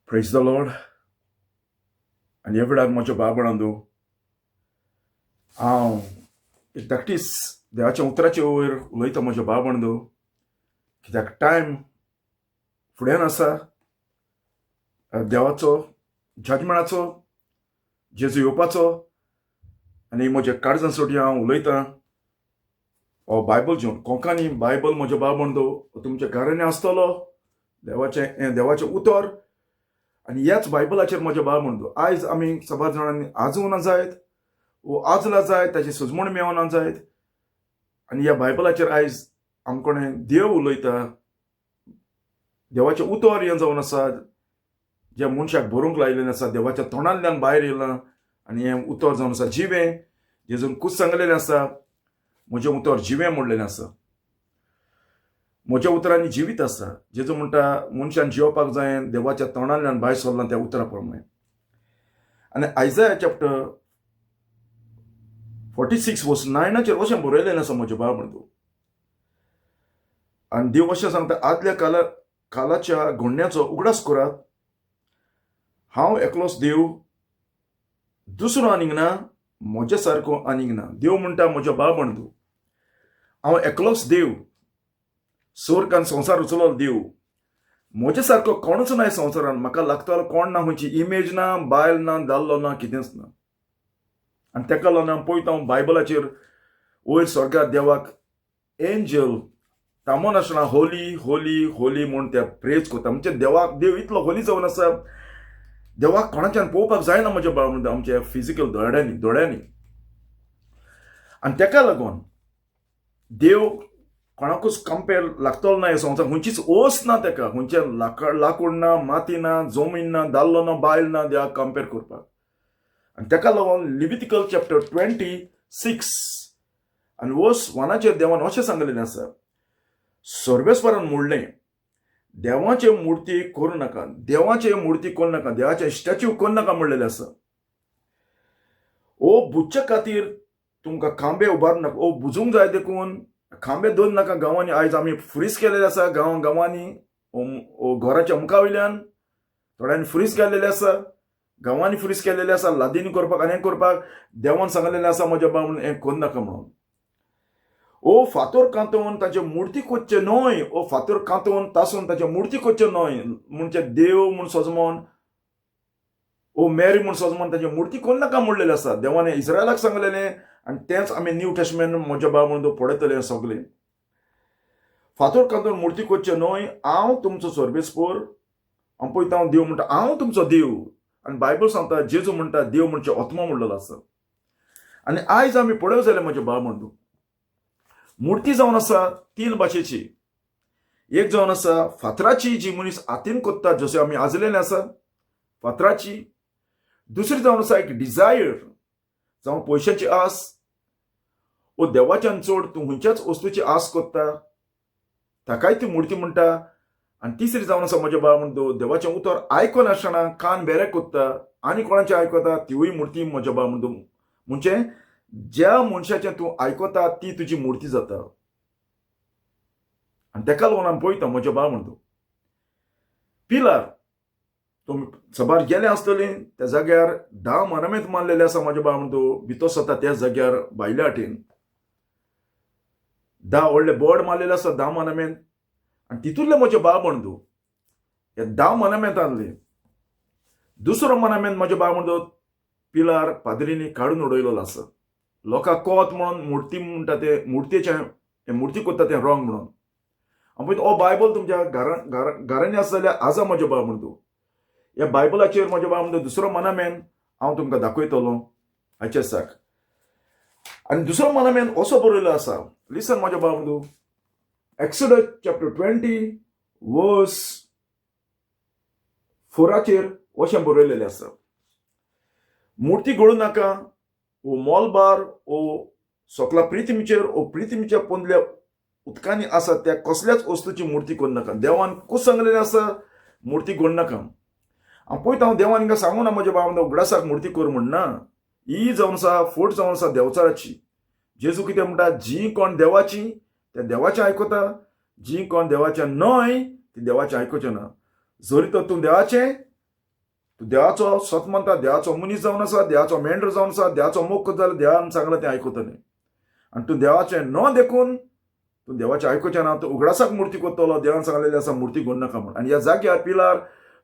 Praise the Lord. आनी ह्या वेळार म्हज्या बाबणांदो हांव एक धाकटीच देवाच्या उतराचे वयर उलयता म्हज्या बाबणांदो, कित्याक टायम फुड्यान आसा. देवाचो जजमेंटाचो जेजू येवपाचो. आनी म्हज्या काळजांसाठी हांव उलयतां हो बायबल घेवन. कोंकणी बायबल म्हज्या बाबणांदो तुमच्या घरांनी आसतलो. देवाचें उतर आनी ह्याच बायबलाचेर म्हज्या बाबणांदो आयज आमी सबार जाणांनी आजूना जायत वो आजला जायत, ताची सुजमण मेळना जायत. आनी ह्या बायबलाचेर आयज आमकोणे देव उलयता. देवाचें उतर हें जावन आसा, जे मनशाक बरोवंक लायलेलें आसा, देवाच्या तोंडांतल्यान भायर येयलां. आनी हें उतर जावन आसा जिवें. जेजून खूब सांगलेलें आसा, म्हजें उतर जिवें म्हणलेलें आसा. म्हज्या उतरांनी जिवीत आसा. जेजू म्हणटा मनशान जिवपाक जाय, देवाच्या तोंडांतल्यान भायर सरलां त्या उतरा प्रमाणे. आनी आयजाया चॅप्टर 46 वर्स 9 अशें बरयलेलें आसा म्हज्या बाबणांदो. आनी देव अशें सांगता, आदल्या कालाच्या घडण्याचो उगडास करात. हांव एकलोच देव, दुसरो आनीक ना, म्हज्या सारको आनीक ना. देव म्हणटा म्हज्या बाबणांदो, हांव एकलोच देव, स्वर्ग आनी संवसार रचलो देव. म्हज्या सारको कोणूच ना संवसारान. म्हाका लागतलो कोण ना, खंयची इमेज ना, बायल ना, दादलो ना, कितेंच ना. आनी तेका लागून हांव पळयता बायबलाचेर वयर स्वर्गांत देवाक एंजल थांबोन आसतना होली होली होली म्हूण ते प्रेज करता. म्हणजे देव इतलो होली जावन आसा. देवाक कोणाच्यान पळोवपाक जायना म्हज्या बाबणांदो, आमच्या फिजिकल दोळ्यांनी. आनी तेका लागून देव कोणाकूच कंपेर लागतलो ना. हे संवसार खंयचीच ओस ना तेका. खंयचें लाकूड ना, माती ना, जमीन ना, दादलो ना, बायल ना देवाक कंपेर करपाक. आनी तेका लागून लिविटिकल चॅप्टर 26 आनी वर्स 1 देवान अशें सांगलेलें आसा, सर्वेस्वरान म्हणलें, देवाचे मुर्ती करूं नाका, देवाचे मुर्ती करूं नाका, देवाचे स्टॅच्यू करूं नाका म्हणलेलें आसा. ओ बुजच्या खातीर तुमकां खांबे उबारूं नाका. ओ बुजूंक जाय देखून खांबे दवरूं नाका गांवांनी. आयज आमी फ्रीज केलेले आसा गांवांनी. घराच्या मुखा वयल्यान थोड्यांनी फ्रीज केलेले आसा. गांवांनी फ्रीज केलेले आसा लादीनी करपाक आनी हें करपाक. देवान सांगलेलें आसा म्हज्या बाबून हें करूं नाका म्हणून. ओ फातर कांतोवन ताचे मुर्ती कोच्चे न्हय. ओ फातर कांतोवन तासून ताचे मुर्ती कोच्चे न्हय. म्हणजे देव म्हूण सजमोन, ओ मेरी म्हूण सजमोन ताची मुर्ती करूं नाका म्हणलेलें आसा. देवान इस्रायलाक सांगलेलें. आनी तेंच आमी न्यू टेस्टमेंट म्हज्या बाबून पळयतले सगळें. फातर कांतोवन मुर्ती कोच्चे न्हय, हांव तुमचो सर्वेस्पर. हांव पळयता देव म्हणटा हांव तुमचो देव. आनी बायबल सांगता जेजू म्हणटा देव म्हणजे आत्मा म्हणलेलो आसा. आनी आयज आमी पळयत जाल्यार म्हज्या बाबून मुर्ती जावन आसा 3 भाशेची. एक जावन आसा फातराची, जी मनीस हातीन कोत्ता, जशें आमी आजलेलें आसा फातराची. दुसरी जावन आसा एक डिझायर, जावं पयशांची आस. ओ देवाच्यान चड तूं खंयच्याच वस्तूची आस कोत्ता, ताकाय ती मुर्ती म्हणटा. आनी तिसरी जावन आसा म्हज्या बाबून देवाचें उतर आयकोन आसतना कान बेरे कोत्ता आनी कोणाचें आयकता, तिवूय मुर्ती म्हज्या बाबून. म्हणजे ज्या मनशाचें तूं आयकता ती तुजी मुर्ती जाता. आनी तेका लागून आमी पळयता म्हज्या बाबून पिलार. तुमी सबार गेले आसतलीं त्या जाग्यार 10 मनमेंत मारलेले आसा म्हज्या बाबून. भितर सरता त्या जाग्यार भायल्या वाटेन 10 व्हडले बोर्ड मारलेले आसा 10 मनमेंत. आनी तितूंतले म्हजे बाबून हे 10 मनमेंतांतले दुसरो मनमेंत म्हज्या बाबून पिलार पाद्रींनी काडून उडयलेलो आसा. लोकांक कोत म्हणून मुर्ती म्हणटा ते मुर्तीचें मुर्ती कोत्ता तें रॉंग म्हणून. हांव पळयता हो बायबल तुमच्या घरांनी आसा जाल्यार आसा म्हज्या बाबून. ह्या बायबलाचेर म्हज्या बाबून दुसरो मनमेंत हांव तुमकां दाखयतलों हाचे दिसाक. आनी दुसरो मनमेंत असो बरयलो आसा, लिसन म्हज्या बाबून. एक्सोडस चॅप्टर 20 वर्स 4 अशें बरयलेलें आसा, मुर्ती घडोवं नाका. ओ मोलबार ओ सोकला प्रिथिवीचेर ओ प्रिथिवीच्या पोंदल्या उदकांनी आसा त्या कसल्याच वस्तूची मुर्ती करूं नाका. देवान खूब सांगलेलें आसा मुर्ती घडोवं नाका. हांव पळयता देवान हिंगा सांगूं ना म्हज्या बाबून उगडासाक मुर्ती कर म्हणना. ही जावन आसा फोट जावन आसा देवचाराची. जेजू कितें म्हणटा, जी कोण देवाची त्या देवाचें आयकता, जी कोण देवाचें न्हय ती देवाचें आयकुचें ना. जरी तर तूं देवाचें तूं देवाचो स्वत म्हणटा देवाचो मनीस जावन आसा, देवाचो मेंढर जावन आसा, देवाचो मोग जाल्यार देवान सांगलां तें आयकतलें. आनी तूं देवाचें न देखून तूं देवाचें आयकुचें ना, तूं उगडासाक मुर्ती कोत्तलो. देवान सांगलेलें आसा मुर्ती घडोवन नाका म्हण. आनी ह्या जाग्यार पिलार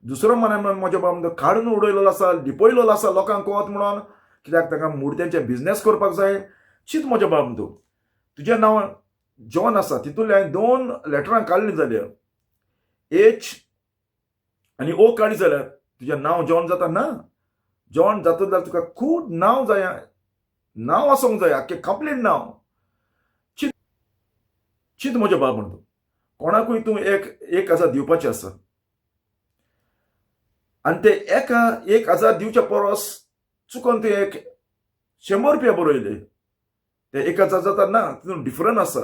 दुसरो मनान म्हज्या बाबा काडून उडयलेलो आसा, लिपयलेलो आसा लोकांक कोवत म्हणून. कित्याक ताका मुर्त्यांचे बिझनेस करपाक जाय. चिंत म्हज्या बाबा तूं, तुजें नांव जॉन आसा, तितूंतली हांवें 2 लेटरां काडलीं जाल्यार एच आनी ओ काडी जाल्यार तुजें नांव जॉन जाता ना. जॉन जाता जाल्यार तुका खूब नांव जाय, नांव आसूंक जाय, आख्खें कंप्लीट नांव. चिंत म्हज्या बाब म्हणून तूं कोणाकूय तूं 1,000 दिवपाचें आसा आनी ते 1,000 दिवच्या परस चुकोन तुवें 100 रुपया बरयले, ते 1,000 जाता ना. तितून डिफरंट आसा,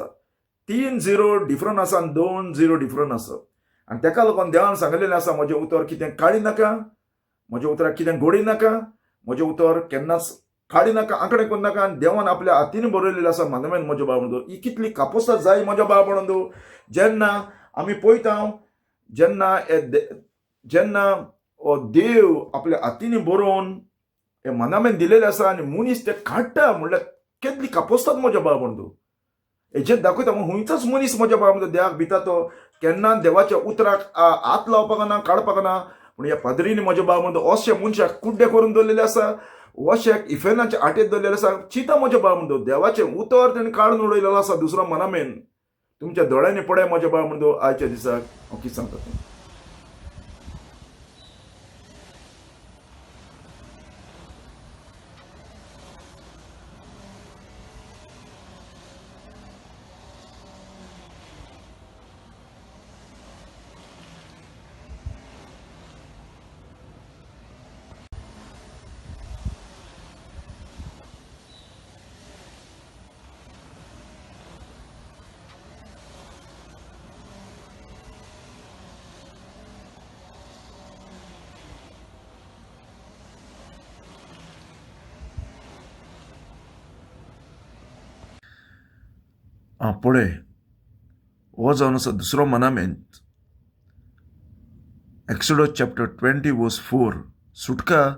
3 0 डिफरंट आसा आनी 2 0 डिफरंट आसा. आनी ताका लागून देवान सांगलेलें आसा म्हजें उतर कितें काडी नाका, म्हज्या उतराक कितें घोडी नाका, म्हजें उतर केन्नाच काडी नाका, आंकडे करूं नाका. आनी देवान आपल्या हातीन बरयलेलें आसा मानवेन म्हज्या बाब म्हणून. ही कितली कापोस्तां जाय म्हज्या बाब म्हणून. जेन्ना आमी पळयता, जेन्ना हो देव आपल्या हातीन बरोवन हे मनामेन दिलेलें आसा आनी मनीस ते काडटा म्हणल्यार कितली कापोस्तात म्हज्या बाब म्हणून. हेजेर दाखयता हुंयचोच मनीस म्हज्या बाब म्हणून देवाक भिता तो केन्ना देवाच्या उतराक हात लावपाक ना, काडपाक ना. पूण ह्या पाद्रीन म्हज्या बाब म्हणून अशे मनशाक कुड्डे करून दवरलेले आसा, अशेक इफेनाच्या आटेत दवरलेले आसा. चिता म्हज्या बाब म्हणून देवाचें उतर तेणें काडून उडयलेलो आसा दुसरो मनामेन. तुमच्या दोळ्यांनी पळय म्हज्या बाब म्हणून आयच्या दिसाक हांव कितें सांगता तें. पळय, हो जावन आसा दुसरो मनामेंत. एक्सोडस चॅप्टर 20 वर्स 4. सुटका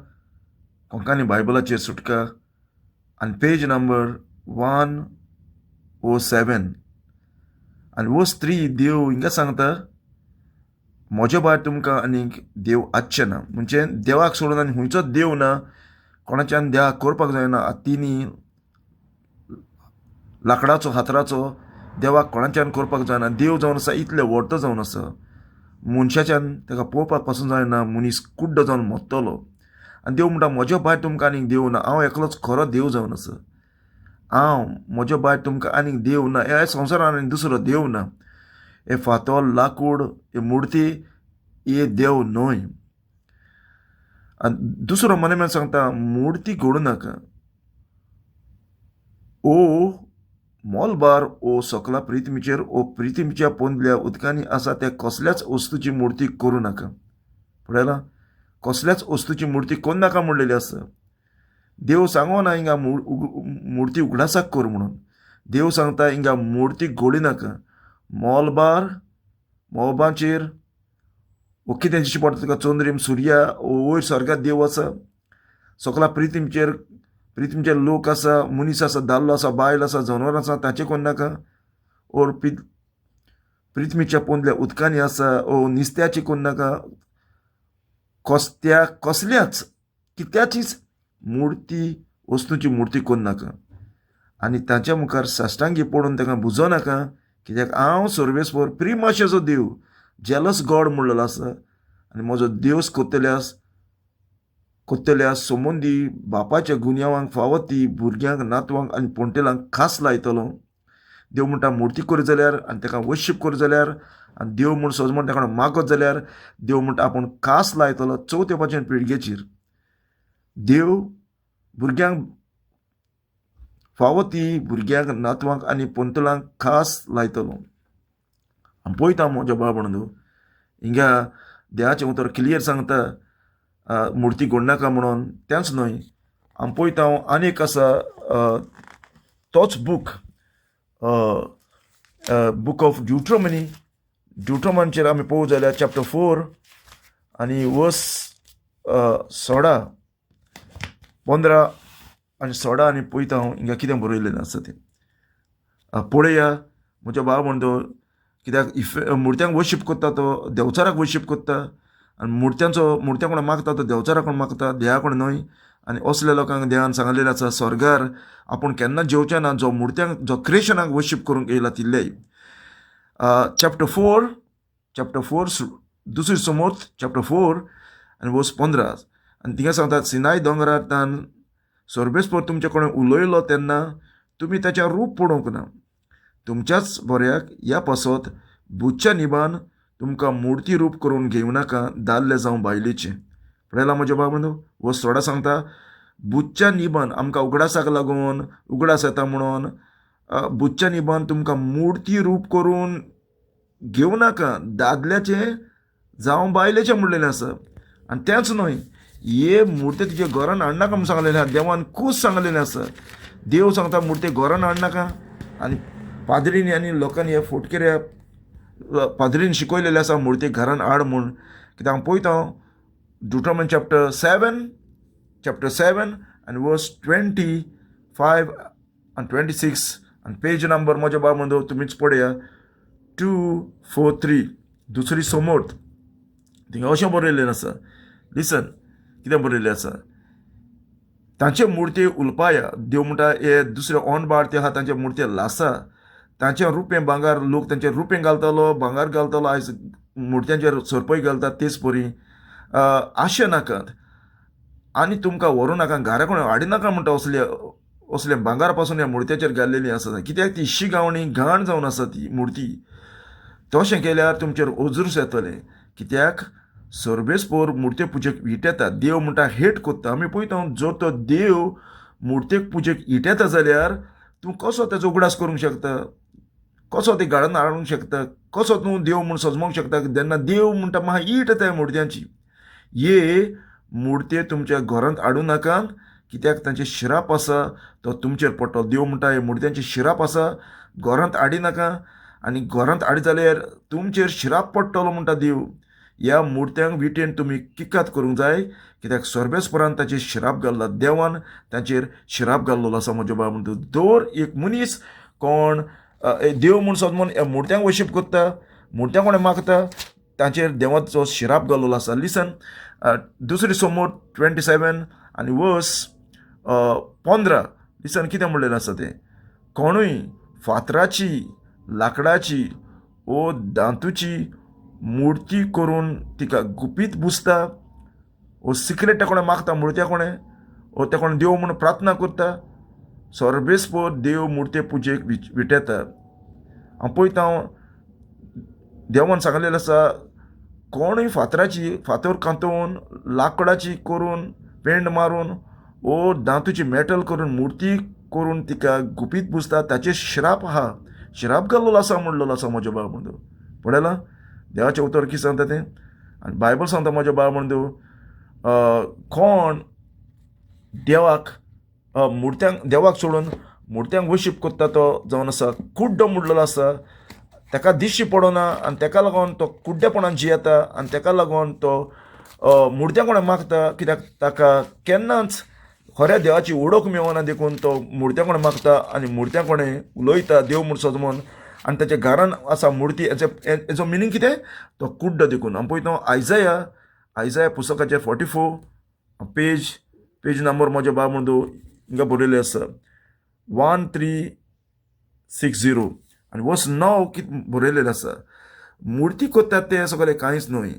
कोंकणी बायबलाचेर सुटका आनी पेज नंबर 107 आनी वर्स 3. देव हिंगा सांगता म्हज्या भायर तुमकां आनीक देव आजचें ना. म्हणजे देवाक सोडून आनी खंयचोच देव ना, कोणाच्यान देवाक करपाक जायना. हातींनी लाकडाचो हातराचो देवाक कोणाच्यान करपाक जायना. देव जावन आसा इतलें व्हड जावन आसा, मनशाच्यान ताका पळोवपाक पासून जायना. मनीस कुड्ड जावन मरतलो. आनी देव म्हणटा म्हज्या भायर तुमकां आनीक देव ना, हांव एकलोच खरो देव जावन आसा. हांव म्हज्या भायर तुमकां आनीक देव ना, ह्या संवसारान आनी दुसरो देव ना. हे फातोर, लाकूड, हे मुर्ती हे देव न्हय. आनी दुसरो मनामेन सांगता मुर्ती घडोवं नाका. ओ मोलबार ओ सकला प्रिथ्वीचेर ओ प्रिथ्वीच्या पोंदल्या उदकांनी आसा त्या कसल्याच वस्तूची मुर्ती करूं नाका. पळयलां, कसल्याच वस्तूची मुर्ती करूं नाका म्हणलेली आसा. देव सांगो ना हिंगा मुर्ती उगडासाक कर म्हणून. देव सांगता हिंगा मुर्ती घोडी नाका. मोबाचेर वो कितें दिश्टी पडटा तुका, चंद्रीम, सुर्या, वयर स्वर्गात देव आसा. सकला प्रिथ्वीचेर लोक आसा, मनीस आसा, दादलो आसा, बायल आसा, जनावर आसा, तांचे कोण नाका. ओर प्रिथ्वीच्या पोंदल्या उदकांनी आसा, ओ निस्त्याची कोण नाका. कसल्याच कित्याचीच वस्तूची मुर्ती कोण नाका. आनी ताच्या मुखार साश्टांगी पडून ताका बुजो नाका. कित्याक हांव सर्वेस्वर प्रिमाशेचो देव, जेलस गॉड म्हणलेलो आसा. आनी म्हजो देवस कोत्तेल्या संबंदी बापाच्या गुन्यांवांक फावती भुरग्यांक, नातवांक आनी पोंटेलांक खास लायतलो. देव म्हणटा मुर्ती करी जाल्यार आनी ताका वर्शीप करी जाल्यार, आनी देव म्हूण सोज म्हण ताका मागत जाल्यार देव म्हणटा आपूण खास लायतलो 4थ्या पिळगेचेर. देव भुरग्यांक फावती भुरग्यांक, नातवांक आनी पोंतलांक खास लायतलो. आमी पळयता म्हज्या बाबणू हिंगा देवाचें उतर क्लियर सांगता मुर्ती घडनाका म्हणून. तेंच न्हय, आमी पळयता आनीक आसा तोच बूक ऑफ ड्युट्रोमनीचेर आमी पळोवं जाल्यार चॅप्टर 4 आनी वर्स 16 आनी 16 आनी पळयता हांव हिंगा कितें बरयलेलें आसा तें पळया. म्हजो भाव म्हणतो कित्याक मुर्त्यांक वर्शीप करता तो देवचाराक वर्शीप करता आनी मुर्त्या कोण मागता तो देवचारा कोण मागता, देवा कोण न्हय. आनी असल्या लोकांक देवान सांगलेलें आसा स्वर्गार आपूण केन्ना जेवचे ना जो मुर्त्यांक जो क्रिएशनाक वर्शीप करूंक येयला तिल्ले. चॅप्टर 4 दुसरी समोर्थ चॅप्टर 4 आनी वर्स 15 आनी थिंगा सांगतात सिनाय दोंगरांतल्यान सोर्बेस्पोर तुमचे कोणें उलयलो तेन्ना तुमी ताचें रूप पळोवंक ना. तुमच्याच बऱ्याक ह्या पासत बुच्या निबान तुमकां मूर्ती रूप करून घेवं नाका दादले जावं बायलेचें. पळयला म्हज्या बाब म्हणून वर्स 16 सांगता बुच्या निबान आमकां उगडासाक लागून उगडास येता म्हणून बुच्या निबान तुमकां मूर्ती रूप करून घेवं नाका दादल्याचें जावं बायलेचें म्हणलेलें आसा. आनी तेंच न्हय हे मुर्ते तुजे घरान हाडनाका म्हूण सांगलेलें आसा. देवान खूस सांगलेलें आसा. देव सांगता मुर्ते घरान हाडनाका. आनी पाद्रींनी आनी लोकांनी हे फोटकेऱ्या पाद्रीन शिकयलेलें आसा मुर्ते घरान हाड म्हूण. कित्याक हांव पळयता ड्युटोनॉमी चॅप्टर 7 आनी वर्स 25 आनी 26 आनी पेज नंबर म्हज्या बाब म्हणून तुमीच पळया 243 दुसरी समोर्थ थिंगा अशें बरयलेलें आसा. लिसन कितें बरयलें आसा तांचे मुर्ते उलपाया. देव म्हणटा हे दुसरे ओंड ते आहा तांचे मुर्ते लासा. तांचें रुपें भांगर लोक तांचेर रुपें घालतालो भांगर घालतालो. आयज मुर्त्यांचेर सरपय घालतात तेच परी आशे नाकात आनी तुमकां व्हरू नाका घरा कोण हाडी नाका म्हणटा असले भांगार पासून ह्या मुर्त्याचेर घाल्लेली आसा. कित्याक ती शिगावणी घाण जावन आसा ती मुर्ती. तशें केल्यार तुमचेर ओजूर्स येतले. कित्याक सर्वेस्पोर मुर्ते पुजेक विटेता. देव म्हणटा हेट कोत्ता. आमी पळयता जर तो देव मुर्तेक पुजेक इटेता जाल्यार तूं कसो तेजो उगडास करूंक शकता, कसो ती घालून हाडूंक शकता, कसो तूं देव म्हूण सजमोंक शकता. जेन्ना देव म्हणटा म्हाका ईट त्या मुर्त्यांची. हे मुर्ते तुमच्या घरांत हाडूं नाका कित्याक तांचे शिराप आसा तो तुमचेर पडटलो. देव म्हणटा हे मुर्त्यांचे शिराप आसा घरांत हाडी नाका आनी घरांत हाडी जाल्यार तुमचेर शिराप पडटलो म्हणटा देव. ह्या मुर्त्यांक विटेन तुमी किकात करूंक जाय कित्याक सर्वेस्परान ताचेर शिराप घाल्ला. देवान तांचेर शिराप घाल्लो आसा म्हज्या बाब म्हणटा. दर एक मनीस कोण देव म्हूण सजमोन ह्या मुर्त्यांक वर्शीप करता मुर्त्यांक कोणें मागता तांचेर देवाचो शिराप घाल्लो आसा. लिसन दुसरी समोर 27 आनी वर्स 15 लिसन कितें म्हणलेलें आसा तें कोणूय फातराची लाकडाची ओ दांतूची मुर्ती करून तिका गुपीत बुजता ओ सिक्रेट कोणें मागता मुर्त्या कोणें ओ ते कोण देव म्हूण प्रार्थना करता सर्वेस्पोर देव मुर्ते पुजेक विटेता. हांव पळयता देवान सांगलेलें आसा कोणूय फातर कांतोवन लाकडाची करून पेंड मारून ओ दांतूची मेटल करून मुर्ती करून तिका गुपीत बुजता ताचेर शिराप आहा. शिराप घाल्लो आसा म्हणलेलो आसा म्हज्या बाब म्हणून. पळयलां देवाचें उतर कितें सांगता तें. आनी बायबल सांगता म्हज्या बाब म्हणून कोण देवाक सोडून मुर्त्यांक वर्शीप करता तो जावन आसा कुड्ड म्हणलेलो आसा. ताका दिश्टी पडना आनी ताका लागून तो कुड्डेपणान जियेता आनी ताका लागून तो मुर्त्या कोणें मागता कित्याक ताका केन्नाच खऱ्या देवाची ओळख मेळना देखून तो मुर्त्या कोणें मागता आनी मुर्त्या कोणें उलयता देव म्हूण सजमोन आनी ताच्या घरान आसा मुर्ती. हेजो मिनींग कितें तो कुड्ड देखून. हांव पळयता आयजाया पुस्तकाचे 44 पेज नंबर म्हज्या बाब म्हणून हिंगा बरयलें आसा 1360 आनी वर्स 9 कितें बरयलेलें आसा मुर्ती कोत्तात तें सगळें कांयच न्हय.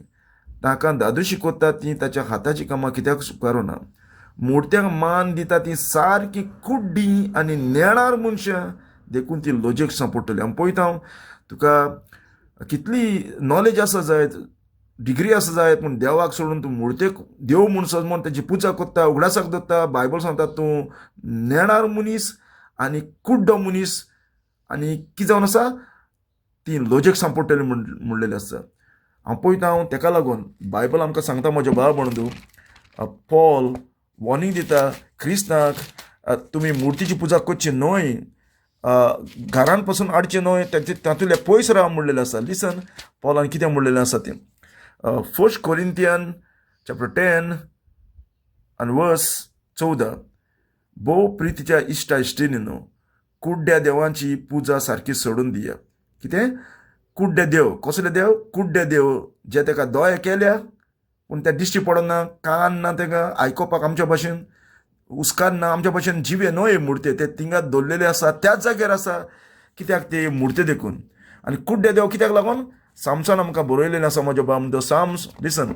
ताका दादूशी कोत्तात ती ताच्या हाताची कामां कित्याक स्विकारुना. मुर्त्यांक मान दिता ती सारकी कुड्डी आनी नेणार मनशां देखून ती लॉजीक सांपडटली. हांव पळयता तुका कितली नॉलेज आसा जायत डिग्री आसा जायत पूण देवाक सोडून तूं मुर्तेक देव म्हूण सजमोन ताची पुजा कोत्ता उगडासाक धरता. बायबल सांगता तूं नेणार मनीस आनी कुड्ड मनीस आनी कितें जावन आसा ती लॉजीक सांपडटली म्हणलेलें आसा. हांव पळयता ताका लागून बायबल आमकां सांगता म्हज्या बाब म्हणून पॉल वॉर्निंग दिता क्रिस्तांक तुमी मुर्तीची पुजा करची न्हय घरान पासून हाडचें न्हय तातूंतले पयस राव म्हणलेलें आसा. लिसन पॉलान कितें म्हणलेलें आसा तें 1 कोरिंथियन चॅप्टर 10 आनी वर्स 14 भोव प्रितीच्या इश्टा इश्टिनीनो कुड्ड्या देवांची पुजा सारकी सोडून दिया. कितें? कुड्डे देव. कसले देव? कुड्डे देव जे ताका दोळे केल्या पूण ते दिश्टी पडना, कान ना ताका आयकोपाक आमच्या भाशेन, उस्कान ना आमच्या भाशेन, जिवे न्हय मुर्ते ते थिंगा दवरलेले आसा, त्याच जाग्यार आसा. कित्याक ते मुर्ते देखून. आनी कुड्डे देव कित्याक लागून? सामसन आमकां बरयलेलें आसा म्हज्या बामदो. साम्स लिसन,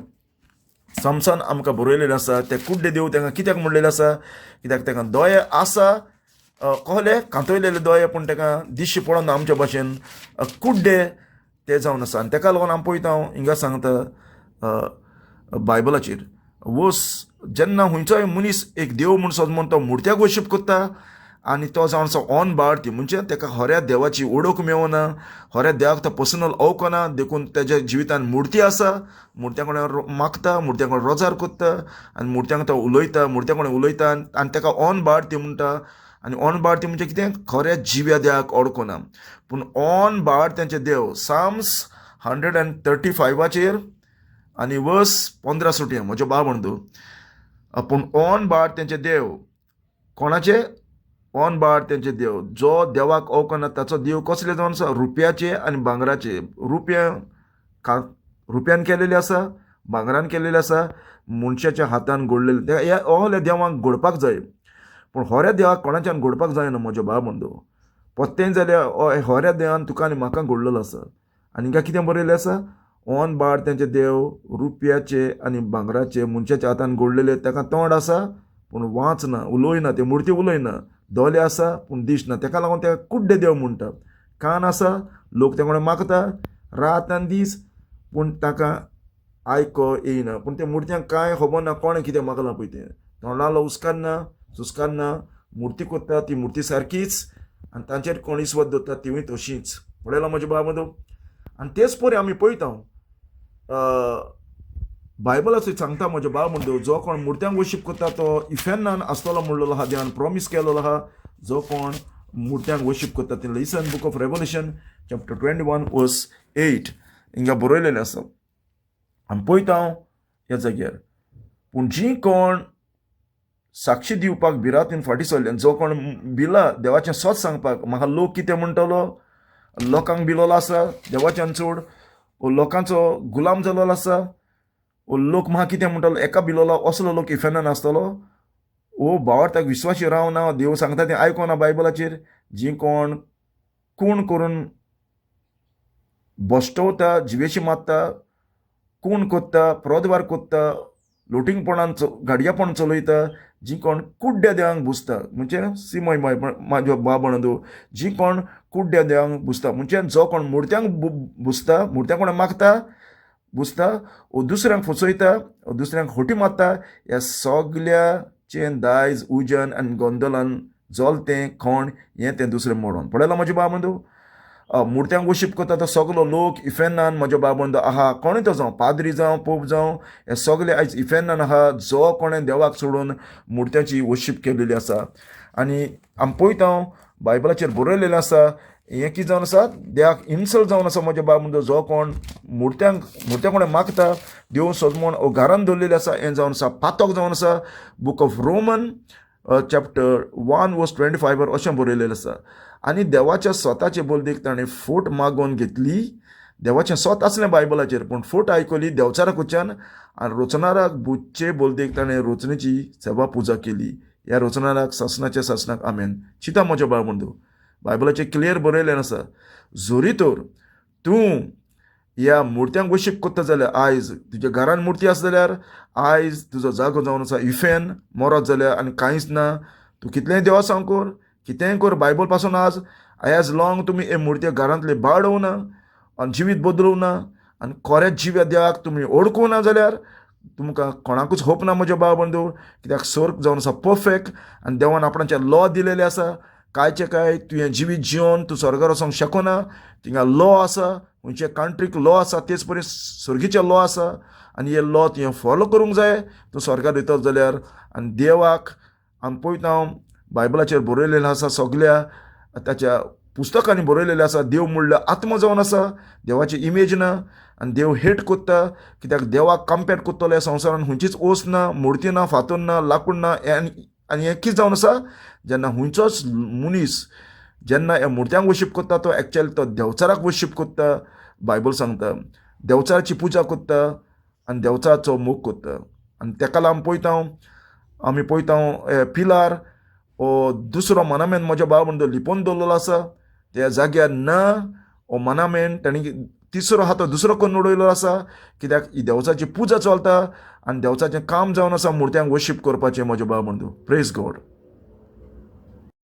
सामसन आमकां बरयलेलें आसा. ते कुड्डे देव तांकां कित्याक म्हणलेले आसा? कित्याक ताका दोळे आसा, कहले कांतयलेले दोळे पूण ताका दिश्टी पडना आमच्या भाशेन, कुड्डे ते जावन आसा. आनी ताका लागून आमी पळयता हिंगा सांगता बायबलाचेर, वस जेन्ना खंयचोय मनीस एक देव म्हूण समजून तो मुर्त्याक वर्शीप करता आनी तो जावन आसा ऑन बाळती, म्हणजे ताका खऱ्या देवाची ओळख मेळना, खऱ्या देवाक तो पर्सनल अवकना, देखून ताच्या जिवितान मुर्ती आसा, मुर्त्या कडेन मागता, मुर्त्या कडेन रोजार करता आनी मुर्त्यांक तो उलयता, मुर्त्या कडेन उलयता आनी ताका ऑन बाळती म्हणटा. आनी ऑन बाळती म्हणजे कितें? खऱ्या जिव्या देवाक ओळखना. पूण ऑन बाळत्यांचे देव साम्स 135 आनी वर्स 15 सुटया म्हज्यो बाब म्हणतो. पूण ऑन बाळत्यांचे देव कोणाचे? ऑन बाळत्यांचे देव जो देवाक ओळखना ताचो देव कसले जावन आसा? रुपयाचे आनी भांगराचे. रुपयान केलेले आसा, भांगरान केलेले आसा, मनशाच्या हातान घडलेले. ह्या ohल्या देवाक घडपाक जाय. पूण होऱ्या देवाक कोणाच्यान घडपाक जायना म्हज्यो बाब म्हणतो. पत्तें जाल्यार होऱ्या देवान तुका आनी म्हाका घडलेलो आसा. आनी हिंगा कितें बरयलें आसा? ऑन बाळत्यांचे देव रुपयाचे आनी भांगराचे, मनशाच्या हातान घडलेले. ताका तोंड आसा पूण वाचना, उलयना, ते मुर्ती उलयना, दोळे आसा पूण दिसना. ताका लागून ताका कुड्डे देव म्हणटा. कान आसा, लोक ते कडेन मागता रात आनी दीस पूण ताका आयको येयना. पूण त्या मुर्त्यांक कांय खबर ना कोणें कितें मागलां पळय तें. तोंडालो उस्कान्ना, सुस्कान्ना, मुर्ती कोत्ता ती मुर्ती सारकीच आनी तांचेर कोण इस्वत दवरता तिवूय तशींच. पळयलां म्हज्या बाबा. आनी तेच पळय आमी पळयता बायबलाचो सांगता म्हज्या बाब म्हणतो, जो कोण मुर्त्यांक वर्शीप करता तो इफेन्नान आसतलो म्हणलेलो आहा, देवान प्रॉमीस केलेलो आहा. जो कोण मुर्त्यांक वर्शीप करता ते लिसन बुक ऑफ रेवल्युशन चॅप्टर 21 वर्स 8 हिंगा बरयलेलें आसा. आमी पळयता ह्या जाग्यार. पूण जीं कोण साक्षी दिवपाक भिरांतीन फाटीं सरले, जो कोण भिला देवाचें सोच सांगपाक, म्हाका लोक कितें म्हणटलो, लोकांक भिलोलो आसा देवाच्यान चड, वो लोकांचो गुलाम जालोलो आसा, वो लोक म्हाका कितें म्हणटलो एका भिलोलो, असलो लोक इफेनान आसतलो. वो भावार्थाक विश्वासी रावना, देव सांगता तें आयकोना बायबलाचेर. जीं कोण खूण करून बश्टवता, जिवेशी मारता, खूण कोत्ता, प्रदवार कोत्ता, लोटिंगपणान गाडयापण चलयता, जीं कोण कुड्ड्या देवांक बुजता, म्हणजे सिमय म्हाज्यो बाबणदो, जीं कोण कुड्ड्या देवांक बुजता, म्हणजे जो कोण मुर्त्यांक बुजता, मुर्त्या कोणें मागता, बुजता, वो दुसऱ्यांक फसयता, दुसऱ्यांक खोटी मारता, ह्या सगल्याचें दायज उजन आनी गोंदलान जोलतें खण हें तें दुसरें मोडोन. पळयलां म्हज्या बाबंदो. मुर्त्यांक वर्शीप करता तो सगलो लोक इफेन्नान म्हज्या बाबंदो आहा, कोणूय तो जावं, पाद्री जावं, पोप जावं, हे सगळे आयज इफेन्नान आहा, जो कोणें देवाक सोडून मुर्त्याची वर्शीप केलेली आसा. आनी आमी पळयता बायबलाचेर बरयलेलें आसा, हें कितें जावन आसा? देवाक इन्सल्ट जावन आसा म्हज्या बाबंदो. जो कोण मुर्त्या कोणें मागता, देव सोजमोन घरान दवरलेलें आसा, हें जावन आसा पातक जावन आसा. बूक ऑफ रोमन चॅप्टर 1 वर्स 25 अशें बरयलेलें आसा. आनी देवाच्या स्वताचे बोलदेक ताणें फूट मागोवन घेतली. देवाचें स्वत आसलें बायबलाचेर, पूण फूट आयकली देवचाराक वचून आनी रचणाराक बुजचे बोलदेक ताणें रचनेची सेवा पुजा केली. ह्या रचणाराक सासनाक आमेन. चिता म्हज्या बाबंदो, बायबलाचेर क्लियर बरयलें आसा. जोरी तर तूं ह्या मुर्त्यांक वर्शीप करता जाल्यार, आयज तुज्या घरान मुर्ती आसा जाल्यार, आयज तुजो जागो जावन आसा इफेन, मरत जाल्यार आनी कांयच ना. तूं कितलेंय देवा सांग कर, कितेंय कर, बायबल पासून आज लॉंग तुमी हे मुर्त्या घरांतले बाळडोवं ना आनी जिवीत बदलूं ना आनी खऱ्याच जिव्या देवाक तुमी ओळखूं ना जाल्यार तुमकां कोणाकूच होप ना म्हज्या बाब बंधू. कित्याक स्वर्ग जावन आसा परफेक्ट आनी देवान आपणाचे लॉ दिलेले आसा. कांयचे कांय तुवें जिवीत जिवन तूं स्वर्गार वचोंक शकना. थिंगा लॉ आसा, खंयचे कंट्रीक लॉ आसा, तेच परी स्वर्गीचे लॉ आसा आनी हे लॉ तुवें फॉलो करूंक जाय तूं स्वर्गार येतलो जाल्यार. आनी देवाक आमी पळयता बायबलाचेर बरयलेलें आसा सगल्या ताच्या पुस्तकांनी बरयलेलें आसा देव म्हणल्यार आत्मा जावन आसा, देवाची इमेज ना, आनी देव हेट कोत्ता कित्याक देवाक कम्पेर कोत्तलो ह्या संवसारान खंयचीच ओस ना, मूर्ती ना, फातर ना, लाकूड ना, आनी हें कितें जावन आसा जेन्ना खंयचोच मनीस जेन्ना ह्या मुर्त्यांक वर्शीप कोत्ता तो एक्चुअली तो देवचाराक वर्शीप कोत्ता. बायबल सांगता देवचाराची पुजा कोत्ता आनी देवचाराचो मोग कोत्ता. आनी तेका लागून आमी पळयता पिलार हो दुसरो मनामेंट म्हज्या बाबा म्हणून लिपोवन दवरलेलो आसा. त्या जाग्यार ना हो मनामेंट ताणी तिसरो आहा तो दुसरो करून उडयलो आसा, कित्याक ही देवचाची पुजा चलता आनी देवचाचें काम जावन आसा मुर्त्यांक वर्शीप करपाचें म्हज्या बाबा म्हणून. Praise God.